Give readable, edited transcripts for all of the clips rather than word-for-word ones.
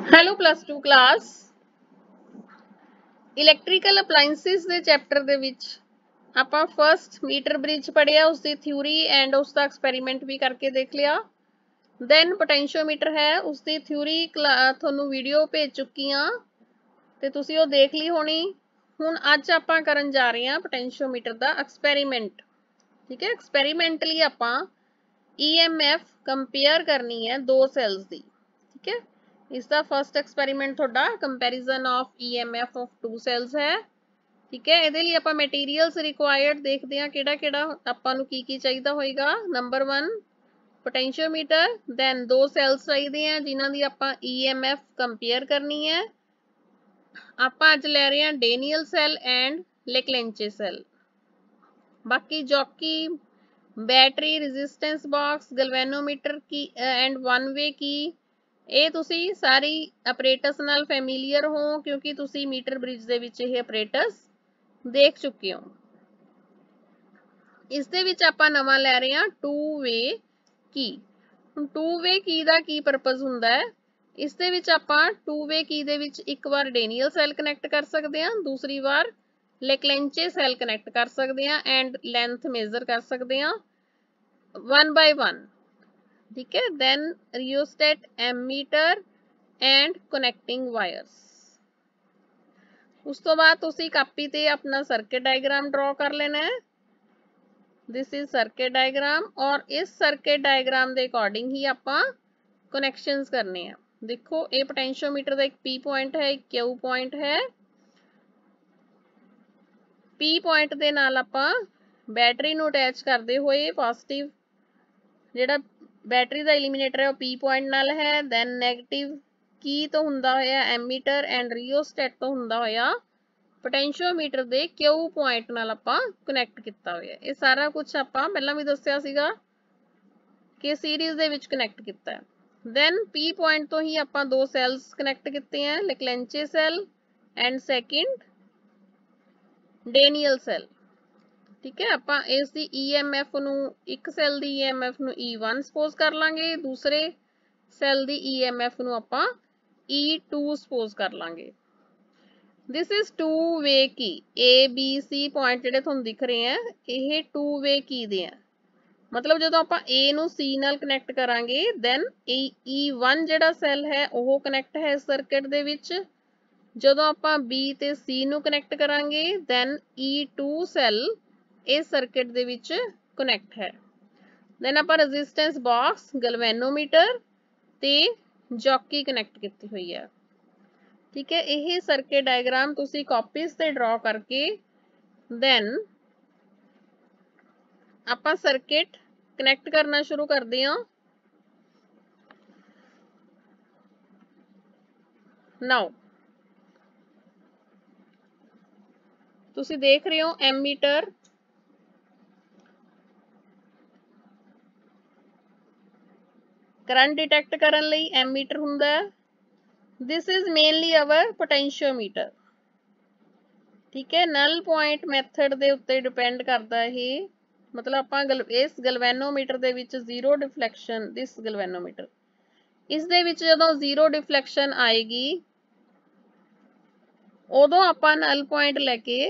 Hello plus 2 class electrical ਅਪਲਾਈਐਂਸਿਸ ਦੇ chapter ਦੇ ਵਿੱਚ ਆਪਾਂ ਫਰਸਟ ਮੀਟਰ ਬ੍ਰਿਜ ਪੜਿਆ, ਉਸ ਦੀ ਥਿਊਰੀ ਐਂਡ ਉਸ ਦਾ ਐਕਸਪੈਰੀਮੈਂਟ ਵੀ ਕਰਕੇ ਦੇਖ ਲਿਆ। ਦੈਨ ਪੋਟੈਂਸ਼ੀਓਮੀਟਰ ਹੈ, ਉਸ ਦੀ ਥਿਊਰੀ ਤੁਹਾਨੂੰ ਵੀਡੀਓ ਭੇਜ ਚੁੱਕੀ ਆ ਤੇ ਤੁਸੀਂ ਉਹ ਦੇਖ ਲਈ ਹੋਣੀ। ਹੁਣ ਅੱਜ ਆਪਾਂ ਕਰਨ ਜਾ ਰਹੇ ਹਾਂ ਪੋਟੈਂਸ਼ੀਓਮੀਟਰ ਦਾ ਐਕਸਪੈਰੀਮੈਂਟ। ਠੀਕ ਹੈ, ਐਕਸਪੈਰੀਮੈਂਟਲੀ ਆਪਾਂ EMF ਕੰਪੇਅਰ ਕਰਨੀ ਹੈ ਦੋ ਸੈਲਸ ਦੀ। ਠੀਕ ਹੈ, इसका फर्स्ट एक्सपेरिमेंट थोड़ा comparison of EMF of two cells है। ठीक है, ਇਹਦੇ ਲਈ ਆਪਾਂ ਮਟੀਰੀਅਲਸ ਰਿਕੁਆਇਰਡ ਦੇਖਦੇ ਹਾਂ ਕਿਹੜਾ ਕਿਹੜਾ ਆਪਾਂ ਨੂੰ ਕੀ ਚਾਹੀਦਾ ਹੋਏਗਾ। ਨੰਬਰ 1 ਪੋਟੈਂਸ਼ੀਓਮੀਟਰ, ਦੈਨ ਦੋ ਸੈਲਸ ਚਾਹੀਦੇ ਆ ਜਿਨ੍ਹਾਂ ਦੀ ਆਪਾਂ EMF ਕੰਪੇਅਰ ਕਰਨੀ ਹੈ। ਆਪਾਂ ਅੱਜ ਲੈ ਰਹੇ ਹਾਂ ਡੇਨੀਅਲ ਸੈਲ ਐਂਡ ਲੈਕਲੈਂਚੇ ਸੈਲ। ਬਾਕੀ jockey, battery, resistance box, galvanometer की एंड वन वे की ਇਹ ਤੁਸੀਂ ਸਾਰੀ ਆਪਰੇਟਸ ਨਾਲ ਫੈਮੀਲੀਅਰ ਹੋ ਕਿਉਂਕਿ ਤੁਸੀਂ ਮੀਟਰ ਬ੍ਰਿਜ ਦੇ ਵਿੱਚ ਇਹ ਆਪਰੇਟਸ ਦੇਖ ਚੁੱਕੇ ਹੋ। ਇਸ ਦੇ ਵਿੱਚ ਆਪਾਂ ਨਵਾਂ ਲੈ ਰਹੇ ਹਾਂ ਟੂ ਵੇ ਕੀ। ਹੁਣ ਟੂ ਵੇ ਕੀ ਦਾ ਕੀ ਪਰਪਸ ਹੁੰਦਾ ਹੈ, ਇਸ ਦੇ ਵਿੱਚ ਆਪਾਂ ਟੂ ਵੇ ਕੀ ਦੇ ਵਿੱਚ ਇੱਕ ਵਾਰ ਡੇਨੀਅਲ ਸੈਲ ਕਨੈਕਟ ਕਰ ਸਕਦੇ ਹਾਂ, ਦੂਸਰੀ ਵਾਰ ਲੈਕਲੈਂਚੇ ਸੈਲ ਕਨੈਕਟ ਕਰ ਸਕਦੇ ਹਾਂ ਐਂਡ ਲੈਂਥ ਮੇਜ਼ਰ ਕਰ ਸਕਦੇ ਹਾਂ 1 by 1। ठीक है, then rheostat, ammeter and connecting wires। ਉਸ ਤੋਂ ਬਾਅਦ ਤੁਸੀਂ ਕਾਪੀ ਤੇ ਆਪਣਾ ਸਰਕਟ ਡਾਇਗਰਾਮ ਡਰਾ ਕਰ ਲੈਣਾ ਹੈ। ਦਿਸ ਇਜ਼ ਸਰਕਟ ਡਾਇਗਰਾਮ ਔਰ ਇਸ ਸਰਕਟ ਡਾਇਗਰਾਮ ਦੇ ਅਕੋਰਡਿੰਗ ਹੀ ਆਪਾਂ ਕਨੈਕਸ਼ਨਸ ਕਰਨੇ ਆ। ਦੇਖੋ ਇਹ ਪੋਟੈਂਸ਼ੀਓਮੀਟਰ ਦਾ ਇੱਕ P ਪੁਆਇੰਟ ਹੈ, ਇੱਕ Q ਪੁਆਇੰਟ ਹੈ। P ਪੁਆਇੰਟ ਦੇ ਨਾਲ ਆਪਾਂ ਬੈਟਰੀ ਨੂੰ ਅਟੈਚ ਕਰਦੇ ਹੋਏ ਪੋਜ਼ਿਟਿਵ ਜਿਹੜਾ बैटरी का एलिमिनेटर है वो P पॉइंट नाल है। दैन नैगेटिव की तो हुंदा होया एमीटर एंड रियोस्टेट तो हुंदा होया पोटेंशियोमीटर दे Q पॉइंट नाल आपां कनैक्ट किया होया। ये सारा कुछ आपां पहलां भी दस्सिया सीगा कि सीरीज दे विच कनैक्ट किया है। दैन P पॉइंट तो ही आपां दो सैल्स कनैक्ट किते हैं, Leclanche cell and second Daniell cell. ठीक है, ਆਪਾਂ ਇਸ ਦੀ EMF ਨੂੰ ਇੱਕ ਸੈੱਲ ਦੀ EMF ਨੂੰ E1 ਸਪੋਜ਼ ਕਰ ਲਾਂਗੇ, ਦੂਸਰੇ ਸੈੱਲ ਦੀ EMF ਨੂੰ ਆਪਾਂ E2 ਸਪੋਜ਼ ਕਰ ਲਾਂਗੇ। This is two way Ki. A B C point ਜਿਹੜੇ ਤੁਹਾਨੂੰ ਦਿਖ ਰਹੇ ਆ ਇਹ ਟੂ ਵੇ ਕੀ ਦੇ ਆ। ਮਤਲਬ ਜਦੋਂ ਆਪਾਂ A ਨੂੰ C ਨਾਲ ਕਨੈਕਟ ਕਰਾਂਗੇ ਦੈਨ E1 ਜਿਹੜਾ ਸੈੱਲ ਹੈ ਉਹ ਕਨੈਕਟ ਹੈ ਇਸ ਸਰਕਟ ਦੇ ਵਿੱਚ। ਜਦੋਂ ਆਪਾਂ B ਤੇ C ਨੂੰ ਕਨੈਕਟ ਕਰਾਂਗੇ ਦੈਨ E2 ਸੈੱਲ ਇਸ ਸਰਕਟ ਦੇ ਵਿੱਚ ਕਨੈਕਟ ਹੈ। ਦੈਨ ਆਪਾਂ ਰੈਜ਼ਿਸਟੈਂਸ ਬਾਕਸ, ਗੈਲਵੇਨੋਮੀਟਰ ਤੇ ਜੌਕੀ ਕਨੈਕਟ ਕੀਤੀ ਹੋਈ ਹੈ। ਠੀਕ ਹੈ, ਇਹ ਸਰਕਟ ਡਾਇਗਰਾਮ ਤੁਸੀਂ ਕਾਪੀਜ਼ ਤੇ ਡਰਾ ਕਰਕੇ ਦੈਨ ਆਪਾਂ ਸਰਕਟ ਕਨੈਕਟ ਕਰਨਾ ਸ਼ੁਰੂ ਕਰਦੇ ਹਾਂ। ਨਾਓ ਤੁਸੀਂ ਦੇਖ ਰਹੇ ਹੋ ਐਮੀਟਰ, करंट डिटेक्ट करने लई एमीटर हुंदा है। This is mainly our potentiometer. ठीक है, नल पॉइंट मैथड दे उत्ते डिपेंड करता है। मतलब आपां इस गैल्वेनोमीटर दे विच जीरो डिफ्लैक्शन, दिस गैल्वेनोमीटर इस दे विच जदों जीरो डिफ्लैक्शन आएगी उदों आपां नल पॉइंट लैके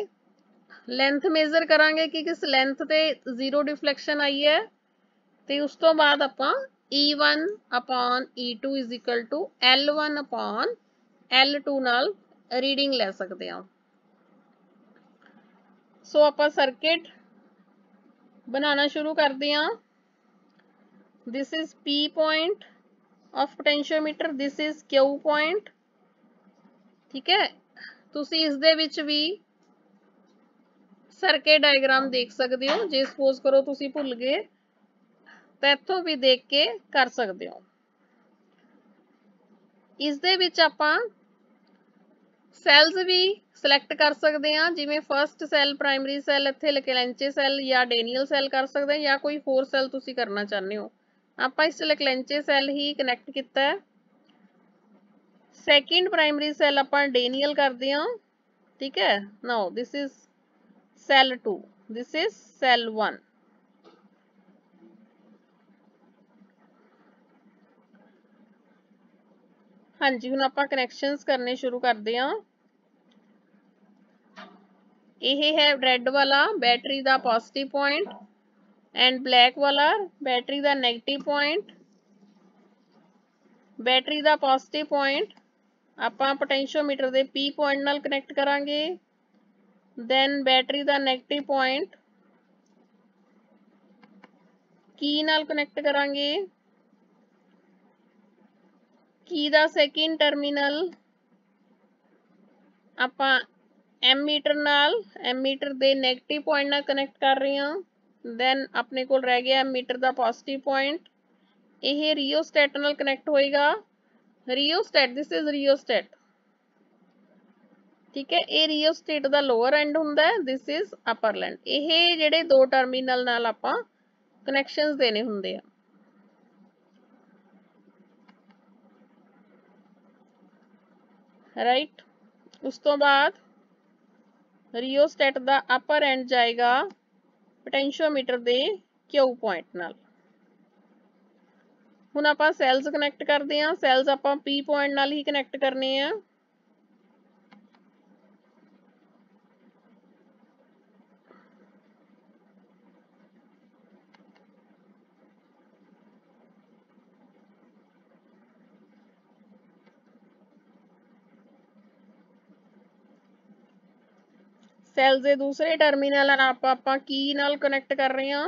लेंथ मेजर करांगे कि किस लेंथ ते जीरो डिफ्लैक्शन आई है ते उस तो बाद आपां E1 upon E2 is equal to L1 upon L2 ਨਾਲ ਰੀਡਿੰਗ ਲੈ ਸਕਦੇ ਹਾਂ। ਸੋ ਆਪਾਂ ਸਰਕਟ ਬਣਾਉਣਾ ਸ਼ੁਰੂ ਕਰਦੇ ਹਾਂ। This is P point of potentiometer, this is Q point। ਠੀਕ ਹੈ, ਤੁਸੀਂ ਇਸ ਦੇ ਵਿੱਚ ਵੀ ਸਰਕਟ ਡਾਇਗਰਾਮ ਦੇਖ ਸਕਦੇ ਹੋ। ਜੇ ਸਪੋਜ਼ ਕਰੋ ਤੁਸੀਂ ਭੁੱਲ ਗਏ ਤਾਂ ਇੱਥੋਂ ਵੀ ਦੇਖ ਕੇ ਕਰ ਸਕਦੇ ਹੋ। ਇਸ ਦੇ ਵਿੱਚ ਆਪਾਂ ਸੈਲਸ ਵੀ ਸਿਲੈਕਟ ਕਰ ਸਕਦੇ ਹਾਂ, ਜਿਵੇਂ ਫਸਟ ਸੈਲ, ਪ੍ਰਾਇਮਰੀ ਸੈਲ, ਇੱਥੇ ਲੈਕਲੈਂਚੇ ਸੈਲ ਜਾਂ ਡੇਨੀਅਲ ਸੈਲ ਕਰ ਸਕਦੇ ਹਾਂ ਜਾਂ ਕੋਈ ਹੋਰ ਸੈਲ ਤੁਸੀਂ ਕਰਨਾ ਚਾਹੁੰਦੇ ਹੋ। ਆਪਾਂ ਇਸ ਲੈਕਲੈਂਚੇ ਸੈਲ ਹੀ ਕਨੈਕਟ ਕੀਤਾ ਹੈ। ਸੈਕਿੰਡ ਪ੍ਰਾਇਮਰੀ ਸੈਲ ਆਪਾਂ ਡੇਨੀਅਲ ਕਰਦੇ ਹਾਂ। ਠੀਕ ਹੈ, now this is cell 2, this is cell 1। हाँ जी, हुण आपां कनैक्शनस करने शुरू करते हैं। यह है रेड वाला बैटरी का पॉजिटिव पॉइंट एंड ब्लैक वाला बैटरी का नैगेटिव पॉइंट। बैटरी का पॉजिटिव पॉइंट आपां पोटेंशियोमीटर के पी पॉइंट नाल कनैक्ट करांगे। दैन बैटरी का नैगेटिव पॉइंट की नाल कनैक्ट करांगे। की दा सेकेंड टर्मिनल आपां एमीटर नाल एमीटर दे नैगेटिव पॉइंट नाल कनैक्ट कर रहे हैं। दैन अपने कोल रह गया एमीटर दा पॉजिटिव पॉइंट। यह रियोस्टैट नाल कनैक्ट होएगा। रियोस्टैट दिस इज रियोस्टैट, ठीक है। ये रियोस्टेट दा लोअर एंड हुंदा है, दिस इज अपर एंड। यह जिहड़े दो टर्मिनल नाल आपां कनैक्शनस देने हुंदे आ। राइट, उस तो बाद रियोस्टैट दा अपर एंड जाएगा पोटेंशियोमीटर दे क्यू पॉइंट नाल। हुण आपां सैल्स कनैक्ट करते हैं। सैल्स आपां पी पॉइंट नाल ही कनैक्ट करने हैं। सैल्स के दूसरे टर्मिनल आपां की नाल कनैक्ट कर रहे हैं।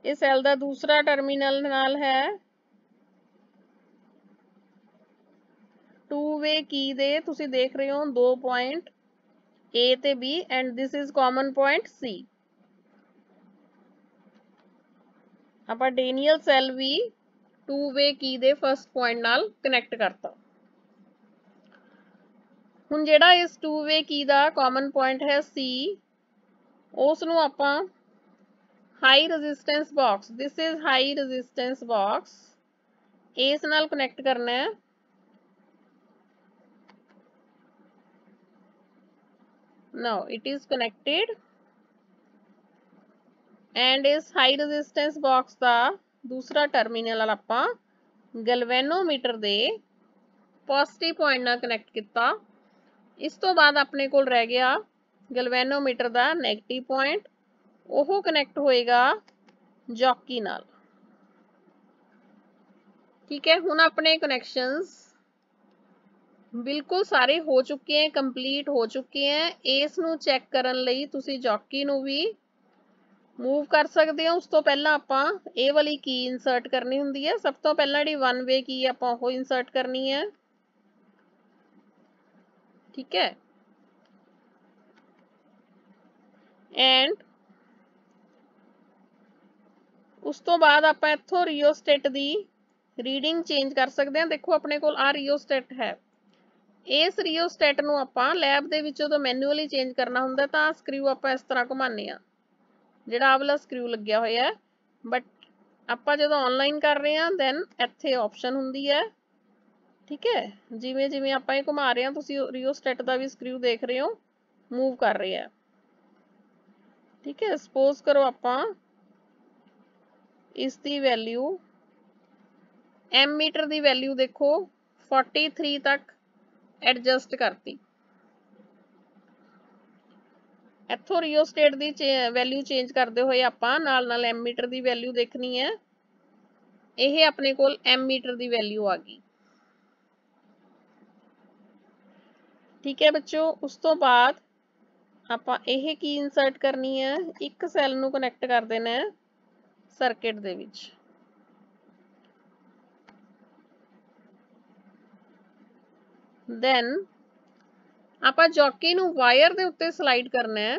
इस सैल का दूसरा टर्मिनल नाल है टू वे की दे तुसी देख रहे हो दो पॉइंट ए ते B and this is common point C. आपां डेनियल सैल भी टू वे की दे फर्स्ट पॉइंट नाल कनैक्ट करता। हुण जिहड़ा इस टू वे की दा कॉमन पॉइंट है सी, उस नूं आपां high resistance box, this is high resistance box, इस नाल कनैक्ट करना है। Now it is connected and इस हाई रेजिस्टेंस बॉक्स का दूसरा टर्मिनल आपां गैल्वेनोमीटर दे पॉजिटिव पॉइंट नाल कनैक्ट किया। इस तो बाद अपने कोल रह गया गैल्वेनोमीटर का नैगेटिव पॉइंट, वो कनैक्ट होएगा जॉकी नाल। ठीक है, हुण अपने कनैक्शनस बिल्कुल सारे हो चुके हैं, कंप्लीट हो चुके हैं। इस नूं चैक करन लई तुसी जॉकी नूं भी मूव कर सकते हो। उस तो पहला आपां ये वाली की इंसर्ट करनी हुंदी है। सब तो पहला जिहड़ी वन वे की आपां ओह इंसर्ट करनी है। ठीक है, एंड उस तो बाद आपां इत्थों रियोस्टेट दी रीडिंग चेंज कर सकते हैं। देखो अपने कोल आ रियोस्टेट है। इस रियोस्टेट नूं आपां लैब दे विचों तो मैन्युअली चेंज करना हुंदा तां स्क्रू आपां इस तरह घुमाने आ, जिहड़ा आ वाला स्क्रू लग्या होया है। बट आपां जदों ऑनलाइन कर रहे हैं दैन इत्थे ऑप्शन हुंदी है। ठीक है, जिवें जिवें आपां ये घुमा रहे हैं तुसीं रियोस्टेट दा भी स्क्रू देख रहे हो मूव कर रहे हैं। ठीक है, सपोज करो आपां इसकी वैल्यू एम मीटर की वैल्यू देखो 43 तक एडजस्ट करती। इत्थों रियोस्टेट की वैल्यू चेंज करते हुए आपां नाल नाल एम मीटर की वैल्यू देखनी है। यह अपने कोल एम मीटर की वैल्यू आ गई। ठीक है बच्चों, उस तो बाद आपां यह की इंसर्ट करनी है, एक सैल नूं कनैक्ट कर देना है सर्किट दे विच। दैन आपां जॉकी नूं वायर दे उत्ते स्लाइड करना है।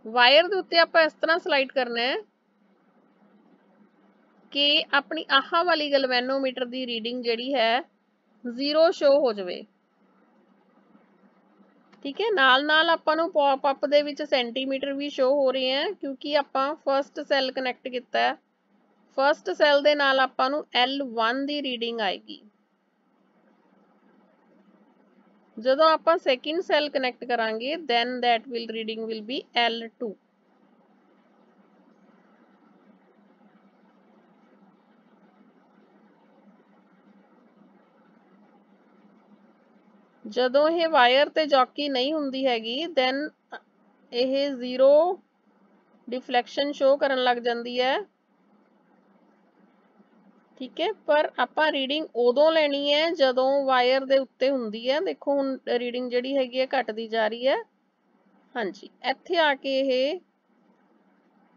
वायर दे उत्ते आपां इस तरह स्लाइड करना है कि अपनी आह वाली गैल्वेनोमीटर की रीडिंग जिहड़ी है 0 शो हो जाए। ठीक है, नाल नाल आपां नूं पॉप अप दे विच सेंटीमीटर भी शो हो रहे हैं क्योंकि आपां फर्स्ट सैल कनैक्ट किया है। फर्स्ट सैल दे नाल आपां नूं L1 की रीडिंग आएगी। जदों आपां सेकेंड सैल कनैक्ट करांगे then that will reading will be L2। ਜਦੋਂ ਇਹ ਵਾਇਰ ਤੇ ਜੌਕੀ ਨਹੀਂ ਹੁੰਦੀ ਹੈਗੀ ਦੈਨ ਇਹ ਜ਼ੀਰੋ ਡਿਫਲੈਕਸ਼ਨ ਸ਼ੋ ਕਰਨ ਲੱਗ ਜਾਂਦੀ ਹੈ। ਠੀਕ ਹੈ, ਪਰ ਆਪਾਂ ਰੀਡਿੰਗ ਉਦੋਂ ਲੈਣੀ ਹੈ ਜਦੋਂ ਵਾਇਰ ਦੇ ਉੱਤੇ ਹੁੰਦੀ ਹੈ। ਦੇਖੋ ਹੁਣ ਰੀਡਿੰਗ ਜਿਹੜੀ ਹੈਗੀ ਹੈ ਘਟਦੀ ਜਾ ਰਹੀ ਹੈ। ਹਾਂਜੀ, ਇੱਥੇ ਆ ਕੇ ਇਹ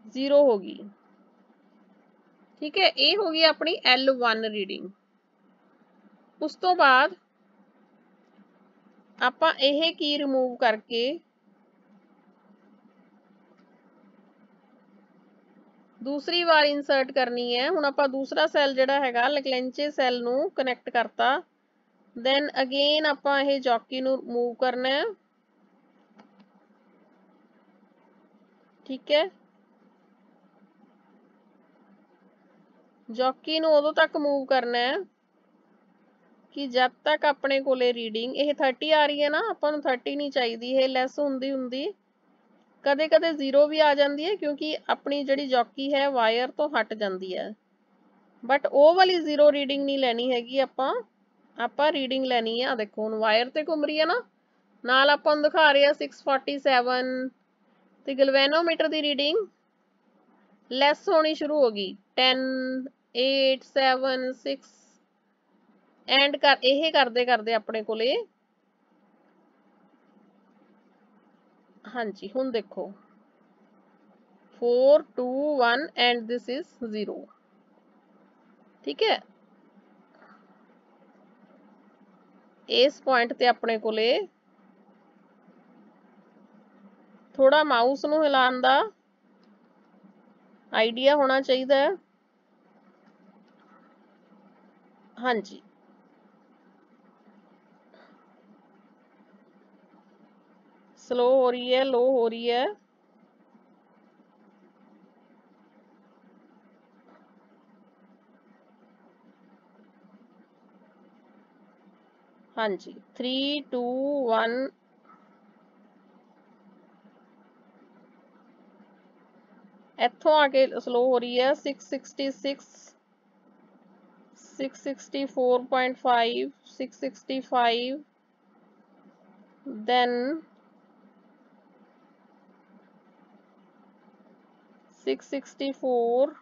ਜ਼ੀਰੋ ਹੋ ਗਈ। ਠੀਕ ਹੈ, ਇਹ ਹੋ ਗਈ ਆਪਣੀ L1 ਰੀਡਿੰਗ। ਉਸ ਤੋਂ ਬਾਅਦ ਆਪਾਂ ਇਹ ਕੀ ਰਿਮੂਵ ਕਰਕੇ ਦੂਸਰੀ ਵਾਰ ਇਨਸਰਟ ਕਰਨੀ ਹੈ। ਹੁਣ ਆਪਾਂ ਦੂਸਰਾ ਸੈੱਲ ਜਿਹੜਾ ਹੈਗਾ ਲੈਗਲੈਂਚੇ ਸੈੱਲ ਨੂੰ ਕਨੈਕਟ ਕਰਤਾ। ਦੈਨ ਅਗੇਨ ਆਪਾਂ ਇਹ ਜੌਕੀ ਨੂੰ ਮੂਵ ਕਰਨਾ ਹੈ। ਠੀਕ ਹੈ, ਜੌਕੀ ਨੂੰ ਉਦੋਂ ਤੱਕ ਮੂਵ ਕਰਨਾ ਹੈ ਕਿ ਜਦ ਤੱਕ ਆਪਣੇ ਕੋਲੇ ਰੀਡਿੰਗ ਇਹ 30 ਆ ਰਹੀ ਹੈ ਨਾ, ਆਪਾਂ ਨੂੰ 30 ਨਹੀਂ ਚਾਹੀਦੀ, ਇਹ ਲੈਸ ਹੁੰਦੀ ਕਦੇ ਕਦੇ ਜ਼ੀਰੋ ਵੀ ਆ ਜਾਂਦੀ ਹੈ ਕਿਉਂਕਿ ਆਪਣੀ ਜਿਹੜੀ ਜੌਕੀ ਹੈ ਵਾਇਰ ਤੋਂ ਹਟ ਜਾਂਦੀ ਹੈ। ਬਟ ਉਹ ਵਾਲੀ ਜ਼ੀਰੋ ਰੀਡਿੰਗ ਨਹੀਂ ਲੈਣੀ ਹੈਗੀ, ਆਪਾਂ ਰੀਡਿੰਗ ਲੈਣੀ ਹੈ। ਦੇਖੋ ਹੁਣ ਵਾਇਰ ਤੇ ਘੁੰਮ ਰਹੀ ਹੈ ਨਾ, ਨਾਲ ਆਪਾਂ ਨੂੰ ਦਿਖਾ ਰਿਹਾ 647 ਤੇ ਗਲਵੈਨੋਮੀਟਰ ਦੀ ਰੀਡਿੰਗ ਲੈਸ ਹੋਣੀ ਸ਼ੁਰੂ ਹੋ ਗਈ 10 8 7 6 ਐਂਡ ਇਹ ਕਰਦੇ ਕਰਦੇ ਆਪਣੇ ਕੋਲੇ ਹਾਂਜੀ ਹੁਣ ਦੇਖੋ 4 2 1 ਐਂਡ ਦਿਸ ਇਜ਼ 0। ਠੀਕ ਹੈ, ਇਸ ਪੁਆਇੰਟ ਤੇ ਆਪਣੇ ਕੋਲੇ ਥੋੜਾ ਮਾਊਸ ਨੂੰ ਹਿਲਾਉਣ ਦਾ ਆਈਡੀਆ ਹੋਣਾ ਚਾਹੀਦਾ ਹੈ। ਹਾਂਜੀ, ਸਲੋ ਹੋ ਰਹੀ ਹੈ, ਲੋ ਹੋ ਰਹੀ ਹੈ। ਹਾਂਜੀ 3 2 1 ਇੱਥੋਂ ਆ ਕੇ ਸਲੋ ਹੋ ਰਹੀ ਹੈ 666 664.5 665 then 664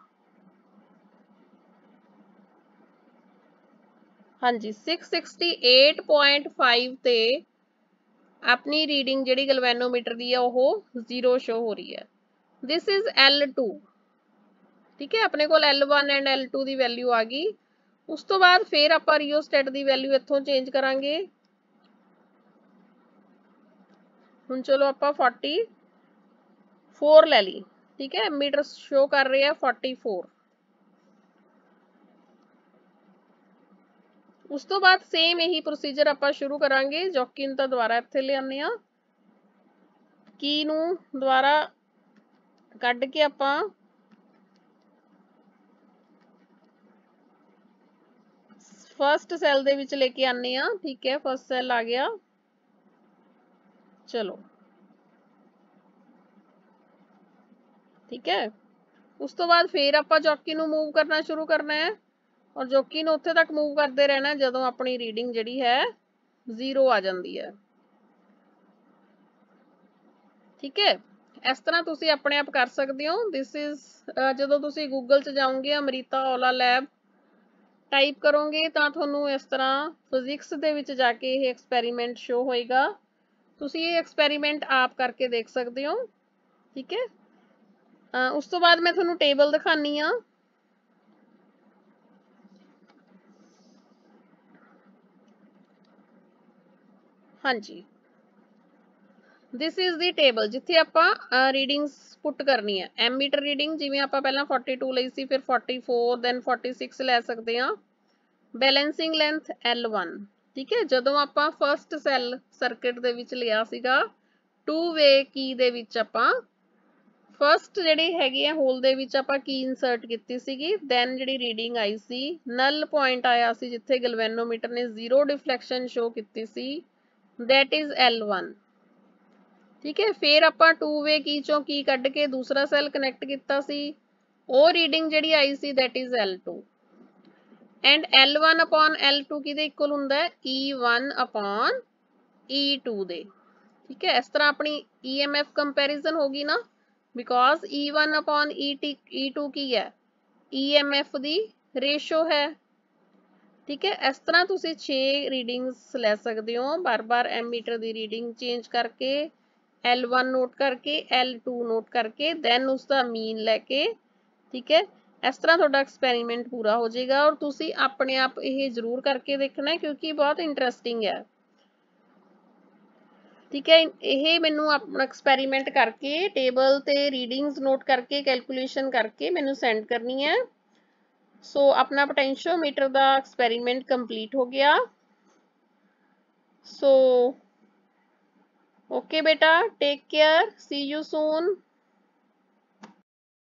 ਹਾਂਜੀ 668.5 ਤੇ ਆਪਣੀ ਰੀਡਿੰਗ ਜਿਹੜੀ ਗਲਵੈਨੋਮੀਟਰ ਦੀ ਹੈ ਉਹ 0 ਸ਼ੋ ਹੋ ਰਹੀ ਹੈ। This is L2। ਠੀਕ ਹੈ, ਆਪਣੇ ਕੋਲ L1 and L2 the value ਆ ਗਈ। ਉਸ ਤੋਂ ਬਾਅਦ ਫਿਰ ਆਪਾਂ ਰਿਓਸਟੈਟ ਦੀ ਵੈਲਿਊ ਇੱਥੋਂ ਚੇਂਜ ਕਰਾਂਗੇ। ਹੁਣ ਚਲੋ ਆਪਾਂ 44 ਲੈ ਲਈ। ਠੀਕ ਹੈ, ਮੀਟਰ ਸ਼ੋ ਕਰ ਰਹੇ ਆ 44। ਉਸ ਤੋਂ ਬਾਅਦ ਸੇਮ ਇਹੀ ਪ੍ਰੋਸੀਜਰ ਆਪਾਂ ਸ਼ੁਰੂ ਕਰਾਂਗੇ। ਜੌਕੀ ਨੂੰ ਤਾਂ ਦੁਬਾਰਾ ਇੱਥੇ ਲਿਆਉਂਦੇ ਆ, ਕੀ ਨੂੰ ਦੁਬਾਰਾ ਕੱਢ ਕੇ ਆਪਾਂ ਫਸਟ ਸੈੱਲ ਦੇ ਵਿੱਚ ਲੈ ਕੇ ਆਉਂਦੇ ਆ। ਠੀਕ ਹੈ, ਫਸਟ ਸੈੱਲ ਆ ਗਿਆ। ਚਲੋ ਠੀਕ ਹੈ, ਉਸ ਤੋਂ ਬਾਅਦ ਫਿਰ ਆਪਾਂ ਜੌਕੀ ਨੂੰ ਮੂਵ ਕਰਨਾ ਸ਼ੁਰੂ ਕਰਨਾ ਹੈ ਔਰ ਜੌਕੀ ਨੂੰ ਉੱਥੇ ਤੱਕ ਮੂਵ ਕਰਦੇ ਰਹਿਣਾ ਜਦੋਂ ਆਪਣੀ ਰੀਡਿੰਗ ਜਿਹੜੀ ਹੈ 0 ਆ ਜਾਂਦੀ ਹੈ। ਠੀਕ ਹੈ, ਇਸ ਤਰ੍ਹਾਂ ਤੁਸੀਂ ਆਪਣੇ ਆਪ ਕਰ ਸਕਦੇ ਹੋ। ਦਿਸ ਇਜ਼ ਜਦੋਂ ਤੁਸੀਂ ਗੂਗਲ 'ਚ ਜਾਓਗੇ ਅਮ੍ਰਿਤਾ ਓਲਾ ਲੈਬ ਟਾਈਪ ਕਰੋਗੇ ਤਾਂ ਤੁਹਾਨੂੰ ਇਸ ਤਰ੍ਹਾਂ ਫਿਜ਼ਿਕਸ ਦੇ ਵਿੱਚ ਜਾ ਕੇ ਇਹ ਐਕਸਪੈਰੀਮੈਂਟ ਸ਼ੋ ਹੋਏਗਾ। ਤੁਸੀਂ ਇਹ ਐਕਸਪੈਰੀਮੈਂਟ ਆਪ ਕਰਕੇ ਦੇਖ ਸਕਦੇ ਹੋ। ਠੀਕ ਹੈ, ਉਸ ਤੋਂ ਬਾਅਦ ਮੈਂ ਤੁਹਾਨੂੰ ਟੇਬਲ ਦਿਖਾਨੀ ਆ। ਹਾਂਜੀ, ਦਿਸ ਇਜ਼ ਦੀ ਟੇਬਲ ਜਿੱਥੇ ਆਪਾਂ ਰੀਡਿੰਗਸ ਪੁੱਟ ਕਰਨੀ ਹੈ। ਐਮੀਟਰ ਰੀਡਿੰਗ ਜਿਵੇਂ ਆਪਾਂ ਪਹਿਲਾਂ 42 ਲਈ ਸੀ, ਫਿਰ 44 ਦੈਨ 46 ਲੈ ਸਕਦੇ ਹਾਂ। Balancing length L1। ਠੀਕ ਹੈ, ਜਦੋਂ ਆਪਾਂ ਫਸਟ ਸੈੱਲ ਸਰਕਿਟ ਦੇ ਵਿੱਚ ਲਿਆ ਸੀਗਾ 2 ਵੇ ਕੀ ਦੇ ਵਿੱਚ ਆਪਾਂ ਫਸਟ ਜਿਹੜੀ ਹੈਗੀ ਆ ਹੋਲ ਦੇ ਵਿੱਚ ਆਪਾਂ ਕੀ ਇਨਸਰਟ ਕੀਤੀ ਸੀਗੀ। ਦੈਨ ਜਿਹੜੀ ਰੀਡਿੰਗ ਆਈ ਸੀ ਨਲ ਪੁਆਇੰਟ ਆਇਆ ਸੀ ਜਿੱਥੇ ਗਲਵੈਨੋਮੀਟਰ ਨੇ 0 ਡਿਫਲੈਕਸ਼ਨ ਸ਼ੋ ਕੀਤੀ ਸੀ, ਦੈਟ ਇਜ਼ L1। ਠੀਕ ਹੈ, ਫਿਰ ਆਪਾਂ 2 ਵੇ ਕੀ ਚੋਂ ਕੀ ਕੱਢ ਕੇ ਦੂਸਰਾ ਸੈੱਲ ਕਨੈਕਟ ਕੀਤਾ ਸੀ, ਉਹ ਰੀਡਿੰਗ ਜਿਹੜੀ ਆਈ ਸੀ that is L2। And L1 upon L2 ਕਿਹਦੇ ਇਕੁਅਲ ਹੁੰਦਾ ਹੈ? E1 ਅਪੋਨ E2 ਦੇ। ਠੀਕ ਹੈ, ਇਸ ਤਰ੍ਹਾਂ ਆਪਣੀ EMF ਕੰਪੈਰੀਜ਼ਨ ਹੋਗੀ ਨਾ, ਬਿਕੋਜ਼ E1 upon E2 ਕੀ ਹੈ, EMF ਦੀ ਰੇਸ਼ੋ ਹੈ। ਠੀਕ ਹੈ, ਇਸ ਤਰ੍ਹਾਂ ਤੁਸੀਂ 6 ਰੀਡਿੰਗਸ ਲੈ ਸਕਦੇ ਹੋ, ਬਾਰ-ਬਾਰ ਐਮੀਟਰ ਦੀ ਰੀਡਿੰਗ ਚੇਂਜ ਕਰਕੇ, L1 ਨੋਟ ਕਰਕੇ, L2 ਨੋਟ ਕਰਕੇ, ਦੈਨ ਉਸਦਾ ਮੀਨ ਲੈ ਕੇ। ਠੀਕ ਹੈ, ਇਸ ਤਰ੍ਹਾਂ ਤੁਹਾਡਾ ਐਕਸਪੈਰੀਮੈਂਟ ਪੂਰਾ ਹੋ ਜਾਏਗਾ, ਔਰ ਤੁਸੀਂ ਆਪਣੇ ਆਪ ਇਹ ਜ਼ਰੂਰ ਕਰਕੇ ਦੇਖਣਾ ਕਿਉਂਕਿ ਬਹੁਤ ਇੰਟਰਸਟਿੰਗ ਹੈ। ਠੀਕ ਹੈ, ਇਹ ਮੈਨੂੰ ਆਪਣਾ ਐਕਸਪੈਰੀਮੈਂਟ ਕਰਕੇ ਟੇਬਲ ਤੇ ਰੀਡਿੰਗਸ ਨੋਟ ਕਰਕੇ ਕੈਲਕੂਲੇਸ਼ਨ ਕਰਕੇ ਮੈਨੂੰ ਸੈਂਡ ਕਰਨੀ ਹੈ। ਸੋ ਆਪਣਾ ਪੋਟੈਂਸ਼ੀਓਮੀਟਰ ਦਾ ਐਕਸਪੈਰੀਮੈਂਟ ਕੰਪਲੀਟ ਹੋ ਗਿਆ। ਸੋ ਓਕੇ ਬੇਟਾ, take care, see you soon.